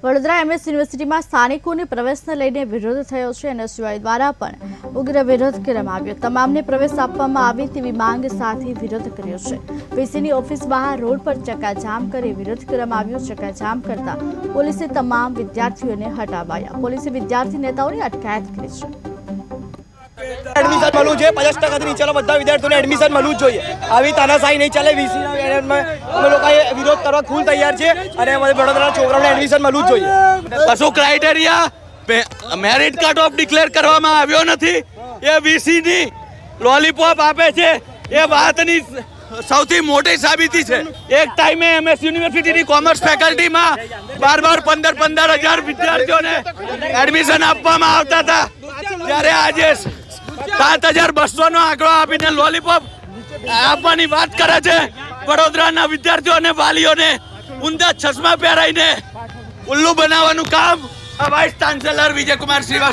Vadodara MS યુનિવર્સિટીમાં સ્થાનિકોને પ્રવેશને લઈને વિરોધ થયો છે અને એનએસયુઆઈ દ્વારા પણ ઉગ્ર વિરોધ કરવામાં આવ્યો। તમામને પ્રવેશ આપવામાં આવે તેવી માંગ સાથે વિરોધ કર્યો છે। વીસીની ઓફિસ બહાર રોડ પર ચક્કાજામ કરી વિરોધ કરવામાં આવ્યો। ચક્કાજામ કરતા પોલીસે તમામ વિદ્યાર્થીઓને હટાવાયા। પોલીસે વિદ્યાર્થી નેતાઓની અટકાયત કરી છે। એડમિશન મળવું જોઈએ 50% નીચેના બધા વિદ્યાર્થીઓને એડમિશન મળવું જોઈએ। આવી તાનાશાહી નહીં ચાલે। વીસીના અમે લોકોએ વિરોધ કરવા ફૂલ તૈયાર છે અને અમારે વડોદરાના છોકરાઓને એડમિશન મળવું જ જોઈએ। કશું criteria merit cut off declare કરવામાં આવ્યો નથી। એ વીસીની લોલીપોપ આપે છે એ વાતની સૌથી મોટી સાબિતી છે। એક ટાઈમે એમએસ યુનિવર્સિટીની કોમર્સ ફેકલ્ટીમાં 15,000 વિદ્યાર્થીઓને એડમિશન આપવામાં આવતા હતા, ત્યારે આજે 7,200 નો આંકડો આપીને લોલીપોપ આપવાની વાત કરે છે। વડોદરાના વિદ્યાર્થીઓને વાલીઓને ઊંધા ચશ્મા પહેરાઈને ઉલ્લુ બનાવવાનું કામ આ વાઇસ ચાન્સેલર વિજયકુમાર શ્રીવાસ્તવ